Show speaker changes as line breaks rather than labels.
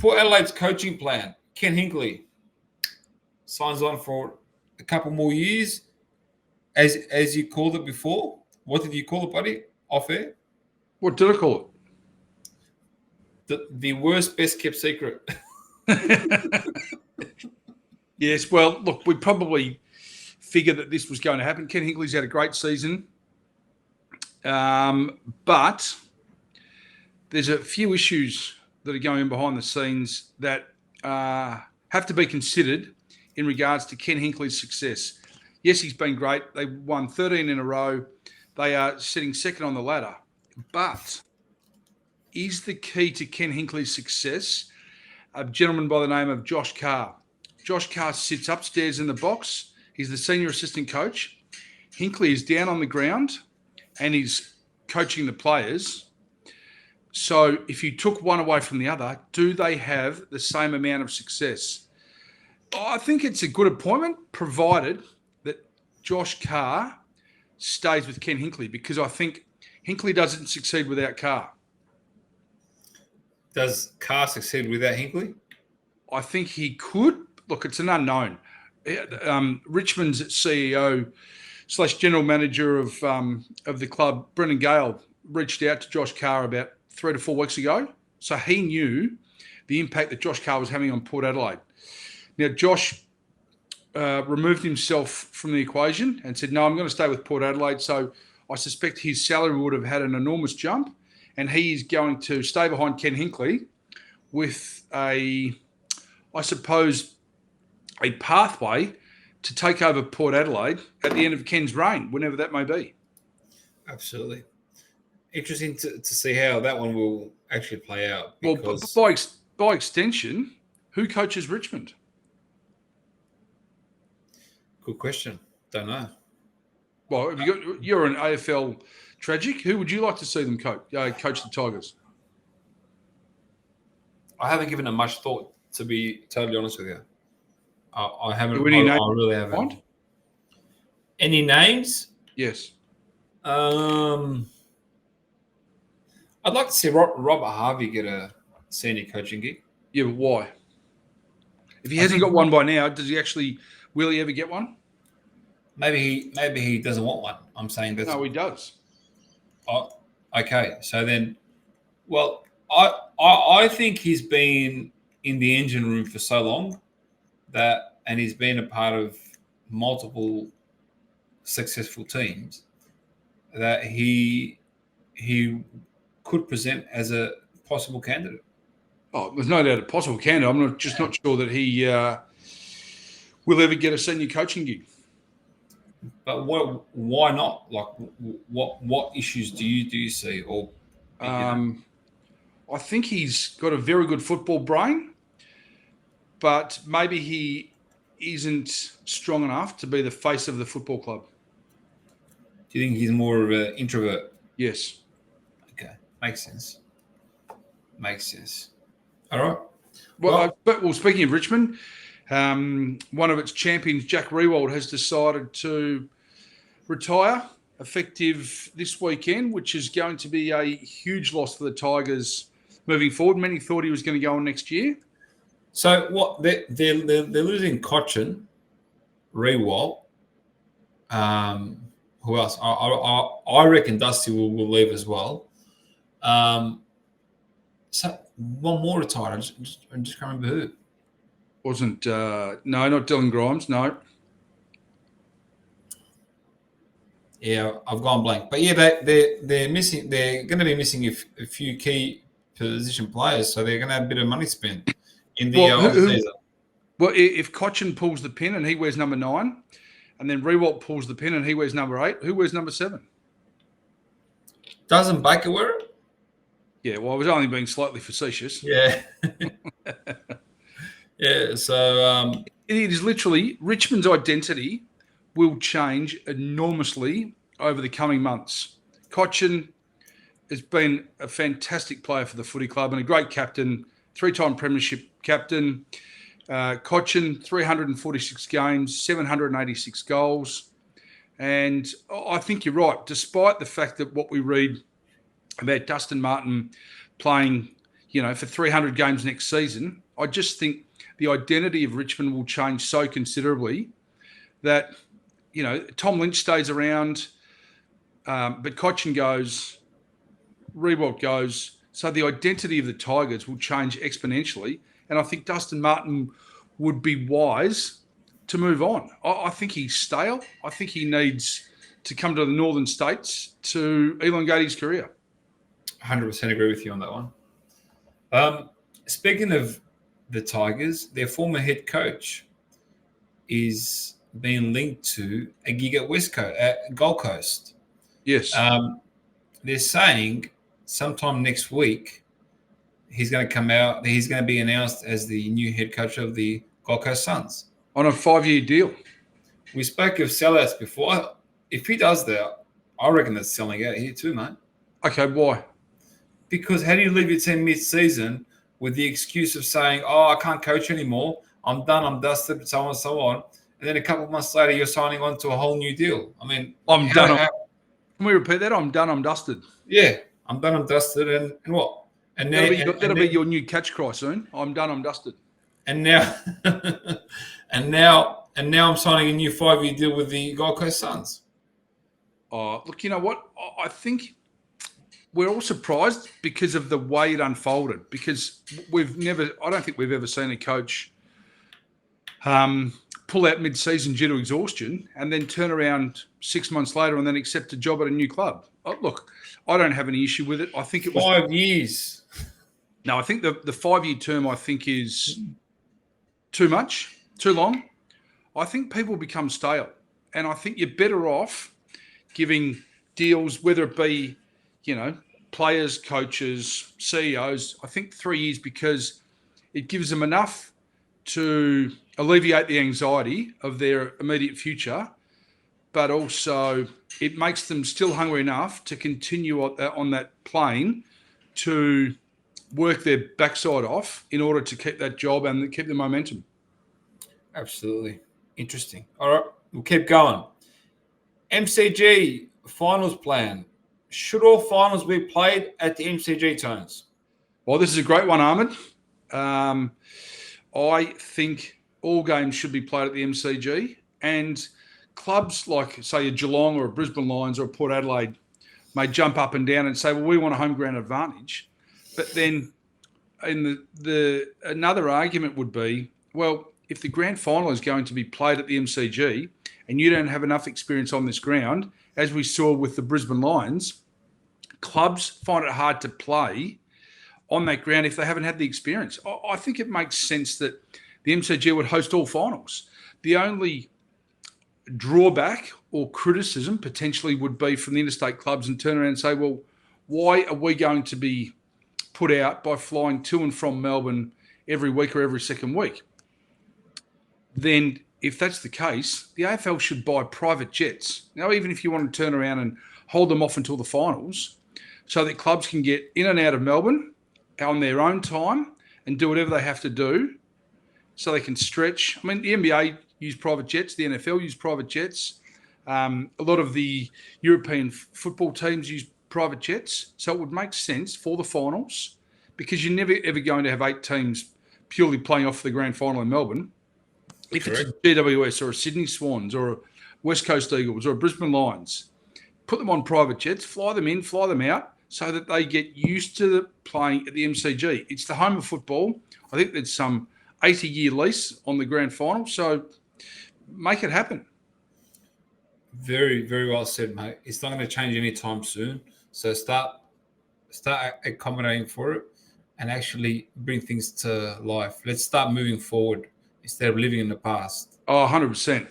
Port Adelaide's coaching plan. Ken Hinkley signs on for a couple more years. As you called it before. What did you call it, buddy? Off air?
What did I call
it? The worst, best kept secret.
Yes, well, look, we probably figured that this was going to happen. Ken Hinkley's had a great season. But there's a few issues that are going on behind the scenes that have to be considered in regards to Ken Hinkley's success. Yes, he's been great. They won 13 in a row. They are sitting second on the ladder. But is the key to Ken Hinkley's success a gentleman by the name of Josh Carr? Josh Carr sits upstairs in the box. He's the senior assistant coach. Hinkley is down on the ground and he's coaching the players. So if you took one away from the other, do they have the same amount of success? I think it's a good appointment, provided that Josh Carr stays with Ken Hinkley, because I think Hinkley doesn't succeed without Carr.
Does Carr succeed without Hinkley?
I think he could. Look, it's an unknown. Richmond's CEO / general manager of the club, Brendan Gale, reached out to Josh Carr about 3 to 4 weeks ago. So he knew the impact that Josh Carr was having on Port Adelaide. Now, Josh removed himself from the equation and said, no, I'm going to stay with Port Adelaide. So I suspect his salary would have had an enormous jump, and he is going to stay behind Ken Hinkley with a pathway to take over Port Adelaide at the end of Ken's reign, whenever that may be.
Absolutely. Interesting to see how that one will actually play out.
Because... Well, by extension, who coaches Richmond?
Good question. Don't know.
Well, you're an AFL tragic. Who would you like to see them coach the Tigers?
I haven't given it much thought, to be totally honest with you. I haven't. I really haven't.
Mind?
Any names?
Yes.
I'd like to see Robert Harvey get a senior coaching gig.
Yeah, but why? If he hasn't got one by now, will he ever get one?
Maybe he doesn't want one. I'm saying that.
No, he does.
Oh, okay. So then, well, I think he's been in the engine room for so long and he's been a part of multiple successful teams that he could present as a possible candidate.
Oh, there's no doubt a possible candidate. I'm not sure that he will ever get a senior coaching gig.
But why not? Like, what issues do you see? Or
I think he's got a very good football brain, but maybe he isn't strong enough to be the face of the football club.
Do you think he's more of an introvert?
Yes.
Okay, makes sense. All right.
Well, speaking of Richmond, one of its champions, Jack Riewoldt, has decided to retire effective this weekend, which is going to be a huge loss for the Tigers moving forward. Many thought he was going to go on next year.
So what they're losing Koch, Riewoldt. Who else? I reckon Dusty will leave as well. So one more retired. I just can't remember who.
Wasn't no, not Dylan Grimes. No.
Yeah, I've gone blank. But yeah, they're missing. They're going to be missing a few key position players, so they're going to have a bit of money spent in the off-season.
Well, if Cochin pulls the pin and he wears number 9, and then Riewoldt pulls the pin and he wears number 8, who wears number 7?
Doesn't Baker wear it?
Yeah, well, I was only being slightly facetious.
Yeah. Yeah, so...
it is literally, Richmond's identity will change enormously over the coming months. Cochin has been a fantastic player for the footy club and a great captain, 3-time premiership captain. Cochin, 346 games, 786 goals. And I think you're right. Despite the fact that what we read about Dustin Martin playing, for 300 games next season. I just think the identity of Richmond will change so considerably that, Tom Lynch stays around, but Koch goes, Rewalt goes. So the identity of the Tigers will change exponentially. And I think Dustin Martin would be wise to move on. I think he's stale. I think he needs to come to the northern states to elongate his career.
100% agree with you on that one. Speaking of the Tigers, their former head coach is being linked to a gig at Gold Coast.
Yes.
They're saying sometime next week he's going to come out. He's going to be announced as the new head coach of the Gold Coast Suns
on a 5-year deal.
We spoke of sellouts before. If he does that, I reckon that's selling out here too, mate.
Okay, why?
Because how do you leave your team mid-season with the excuse of saying, I can't coach anymore, I'm done, I'm dusted, so on and so on, and then a couple of months later you're signing on to a whole new deal? I mean,
I'm done. Can we repeat that? I'm done, I'm dusted.
Yeah, I'm done, I'm dusted, and what? And
that'll be your new catch cry soon. I'm done, I'm dusted.
And now, and now I'm signing a new 5-year deal with the Gold Coast Suns.
Look, you know what? I think we're all surprised because of the way it unfolded. Because I don't think we've ever seen a coach pull out mid-season due to exhaustion and then turn around 6 months later and then accept a job at a new club. Look, I don't have any issue with it. I think it was
5 years.
No, I think the 5-year term I think is too much, too long. I think people become stale, and I think you're better off giving deals, whether it be, players, coaches, CEOs. I think 3 years because it gives them enough to alleviate the anxiety of their immediate future, but also it makes them still hungry enough to continue on that plane to work their backside off in order to keep that job and keep the momentum.
Absolutely. Interesting. All right, we'll keep going. MCG finals plan. Should all finals be played at the MCG, Tones?
Well, this is a great one, Ahmed. I think all games should be played at the MCG, and clubs like, say, a Geelong or a Brisbane Lions or a Port Adelaide may jump up and down and say, well, we want a home ground advantage. But then another argument would be, well, if the grand final is going to be played at the MCG and you don't have enough experience on this ground, as we saw with the Brisbane Lions, clubs find it hard to play on that ground if they haven't had the experience. I think it makes sense that the MCG would host all finals. The only drawback or criticism potentially would be from the interstate clubs and turn around and say, well, why are we going to be put out by flying to and from Melbourne every week or every second week? Then if that's the case, the AFL should buy private jets. Now, even if you want to turn around and hold them off until the finals so that clubs can get in and out of Melbourne on their own time and do whatever they have to do so they can stretch. I mean, the NBA use private jets, the NFL use private jets. A lot of the European football teams use private jets. So it would make sense for the finals because you're never, ever going to have 8 teams purely playing off for the grand final in Melbourne. If it's a GWS or a Sydney Swans or a West Coast Eagles or a Brisbane Lions, put them on private jets, fly them in, fly them out so that they get used to playing at the MCG. It's the home of football. I think there's some 80-year lease on the grand final, so make it happen.
Very, very well said, mate. It's not going to change anytime soon. So start accommodating for it and actually bring things to life. Let's start moving forward instead of living in the past.
Oh, 100%.